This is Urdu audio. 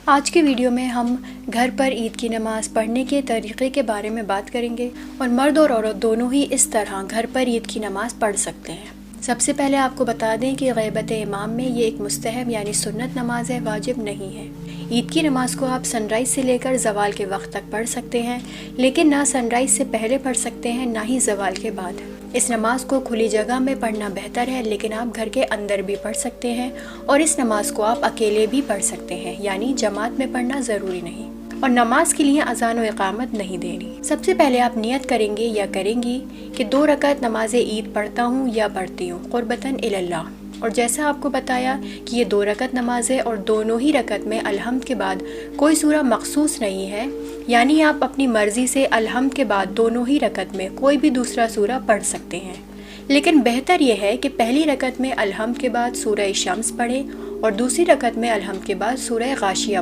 آج کے ویڈیو میں ہم گھر پر عید کی نماز پڑھنے کے طریقے کے بارے میں بات کریں گے اور مرد اور عورت دونوں ہی اس طرح گھر پر عید کی نماز پڑھ سکتے ہیں۔ سب سے پہلے آپ کو بتا دیں کہ غیبت امام میں یہ ایک مستحب یعنی سنت نماز ہے، واجب نہیں ہے۔ عید کی نماز کو آپ سن رائز سے لے کر زوال کے وقت تک پڑھ سکتے ہیں، لیکن نہ سن رائز سے پہلے پڑھ سکتے ہیں نہ ہی زوال کے بعد۔ اس نماز کو کھلی جگہ میں پڑھنا بہتر ہے، لیکن آپ گھر کے اندر بھی پڑھ سکتے ہیں اور اس نماز کو آپ اکیلے بھی پڑھ سکتے ہیں، یعنی جماعت میں پڑھنا ضروری نہیں۔ اور نماز کے لیے اذان و اقامت نہیں دینی۔ سب سے پہلے آپ نیت کریں گے یا کریں گی کہ 2 رکعت نماز عید پڑھتا ہوں یا پڑھتی ہوں قربتاً اللہ۔ اور جیسا آپ کو بتایا کہ یہ 2 رکعت نماز ہے اور دونوں ہی رکعت میں الحمد کے بعد کوئی سورہ مخصوص نہیں ہے، یعنی آپ اپنی مرضی سے الحمد کے بعد دونوں ہی رکعت میں کوئی بھی دوسرا سورہ پڑھ سکتے ہیں، لیکن بہتر یہ ہے کہ پہلی رکعت میں الحمد کے بعد سورہ شمس پڑھیں اور دوسری رکعت میں الحمد کے بعد سورہ غاشیہ